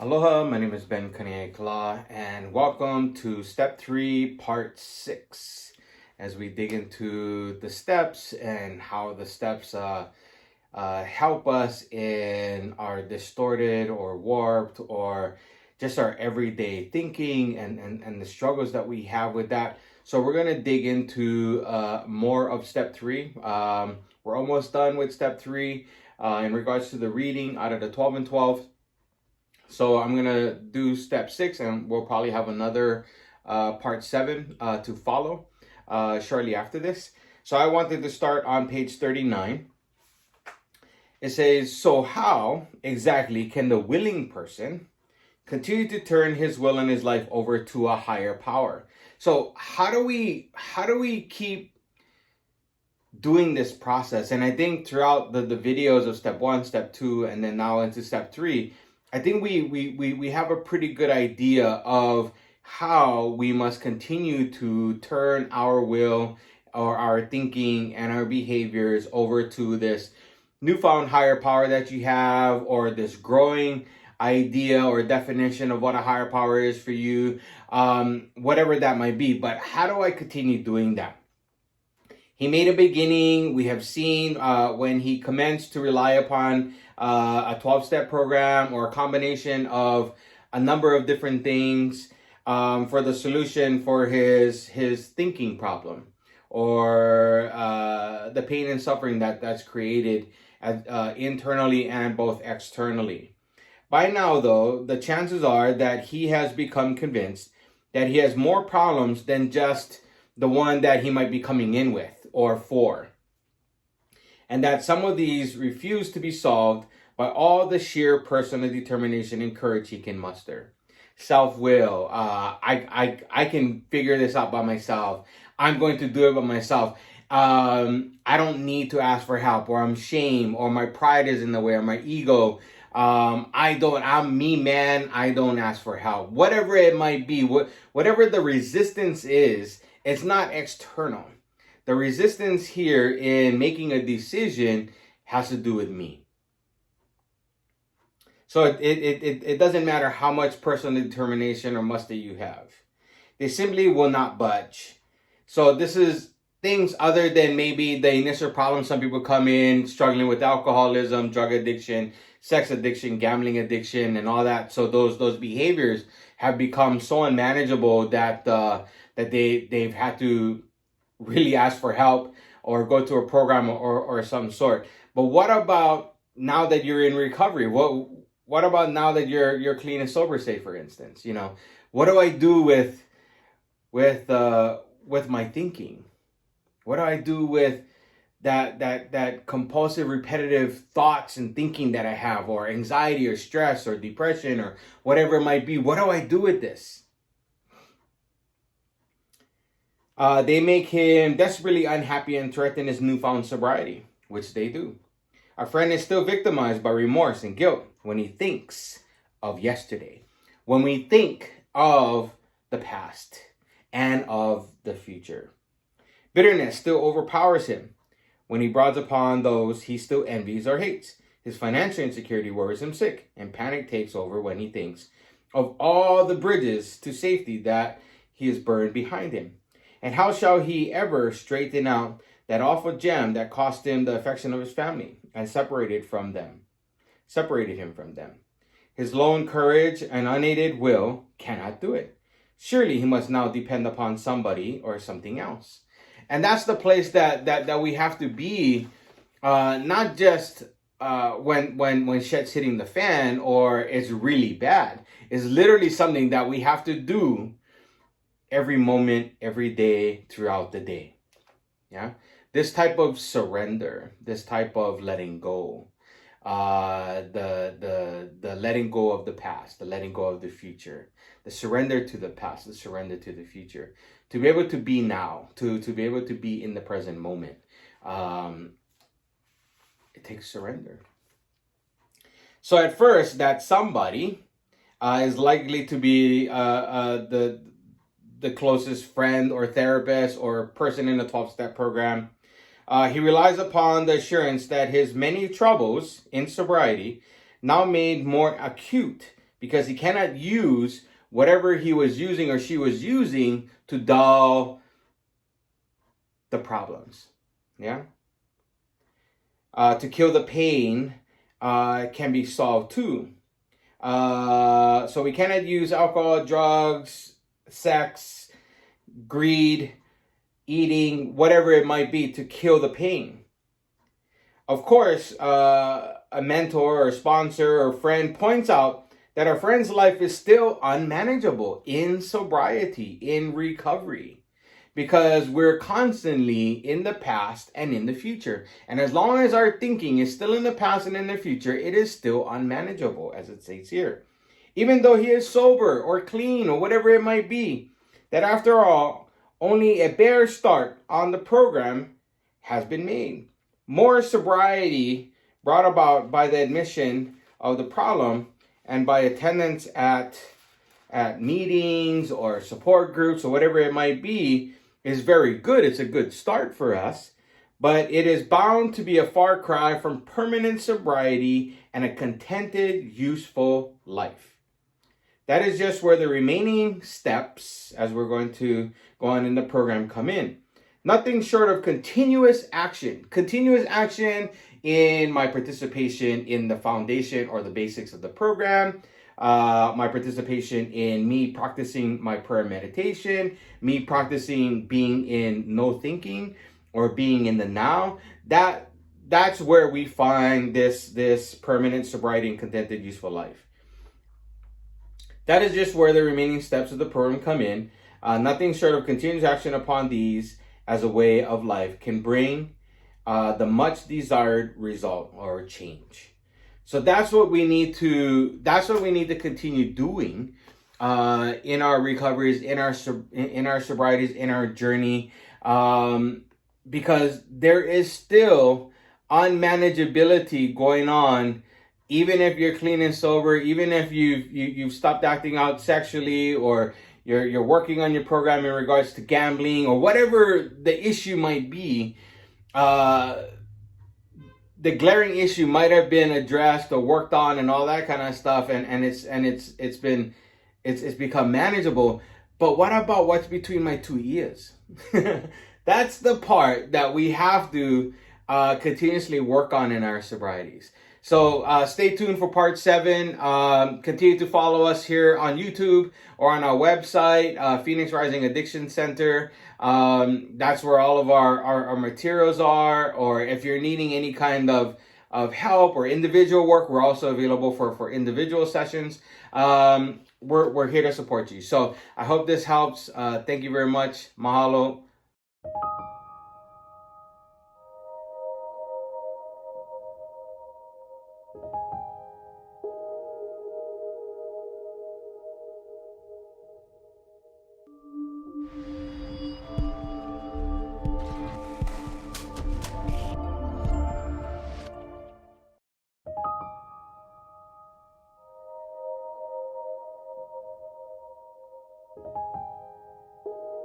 Aloha, my name is Ben Kaneaiakala, and welcome to Step 3, Part 6, as we dig into the steps and how the steps help us in our distorted or warped or just our everyday thinking and the struggles that we have with that. So we're going to dig into more of Step 3. We're almost done with Step 3 in regards to the reading out of the 12 and 12. So I'm going to do Step 6, and we'll probably have another Part 7 to follow shortly after this. So I wanted to start on page 39. It says, so how exactly can the willing person continue to turn his will and his life over to a higher power? So how do we keep doing this process? And I think throughout the videos of Step 1, Step 2, and then now into Step 3, I think we have a pretty good idea of how we must continue to turn our will or our thinking and our behaviors over to this newfound higher power that you have, or this growing idea or definition of what a higher power is for you, whatever that might be. But how do I continue doing that? He made a beginning. We have seen when he commenced to rely upon a 12-step program or a combination of a number of different things for the solution for his thinking problem, or the pain and suffering that's created internally and both externally. By now, though, the chances are that he has become convinced that he has more problems than just the one that he might be coming in with or for, and that some of these refuse to be solved by all the sheer personal determination and courage he can muster. Self-will, I can figure this out by myself. I'm going to do it by myself. I don't need to ask for help, or I'm shame, or my pride is in the way, or my ego. I'm me, man. I don't ask for help. Whatever it might be, whatever the resistance is, it's not external. The resistance here in making a decision has to do with me. So it doesn't matter how much personal determination or muster you have. They simply will not budge. So this is things other than maybe the initial problem. Some people come in struggling with alcoholism, drug addiction, sex addiction, gambling addiction, and all that. So those behaviors have become so unmanageable that they've had to really ask for help or go to a program or some sort. But what about now that you're in recovery? What about now that you're clean and sober, say, for instance? You know, what do I do with my thinking? What do I do with that compulsive, repetitive thoughts and thinking that I have, or anxiety or stress or depression or whatever it might be? What do I do with this? They make him desperately unhappy and threaten his newfound sobriety, which they do. Our friend is still victimized by remorse and guilt when he thinks of yesterday, when we think of the past and of the future. Bitterness still overpowers him when he browses upon those he still envies or hates. His financial insecurity worries him sick, and panic takes over when he thinks of all the bridges to safety that he has burned behind him. And how shall he ever straighten out that awful gem that cost him the affection of his family and separated him from them? His lone courage and unaided will cannot do it. Surely he must now depend upon somebody or something else. And that's the place that we have to be, not just when shit's hitting the fan or it's really bad. It's literally something that we have to do every moment, every day, throughout the day. Yeah, this type of surrender, this type of letting go, the letting go of the past, the letting go of the future, the surrender to the past, the surrender to the future, to be able to be now, to be able to be in the present moment. It takes surrender. So at first, that somebody is likely to be the closest friend or therapist or person in the 12-step program. He relies upon the assurance that his many troubles in sobriety, now made more acute because he cannot use whatever he was using or she was using to dull the problems. Yeah. To kill the pain can be solved too. So we cannot use alcohol, drugs, sex, greed, eating, whatever it might be, to kill the pain. Of course, a mentor or sponsor or friend points out that our friend's life is still unmanageable in sobriety, in recovery, because we're constantly in the past and in the future. And as long as our thinking is still in the past and in the future, it is still unmanageable, as it says here. Even though he is sober or clean or whatever it might be, that after all, only a bare start on the program has been made. More sobriety brought about by the admission of the problem and by attendance at meetings or support groups or whatever it might be is very good. It's a good start for us, but it is bound to be a far cry from permanent sobriety and a contented, useful life. That is just where the remaining steps, as we're going to go on in the program, come in. Nothing short of continuous action in my participation in the foundation or the basics of the program, my participation in me practicing my prayer meditation, me practicing being in no thinking or being in the now. That's where we find this permanent sobriety and contented, useful life. That is just where the remaining steps of the program come in. Nothing short of continuous action upon these as a way of life can bring the much desired result or change. So that's what we need to continue doing in our recoveries, in our sobrieties, in our journey, because there is still unmanageability going on. Even if you're clean and sober, even if you've stopped acting out sexually, or you're working on your program in regards to gambling or whatever the issue might be, the glaring issue might have been addressed or worked on and all that kind of stuff, and it's become manageable. But what about what's between my two ears? That's the part that we have to continuously work on in our sobrieties. So stay tuned for part 7. Continue to follow us here on YouTube or on our website, Phoenix Rising Addiction Center. That's where all of our materials are. Or if you're needing any kind of help or individual work, we're also available for individual sessions. We're here to support you. So I hope this helps. Thank you very much. Mahalo.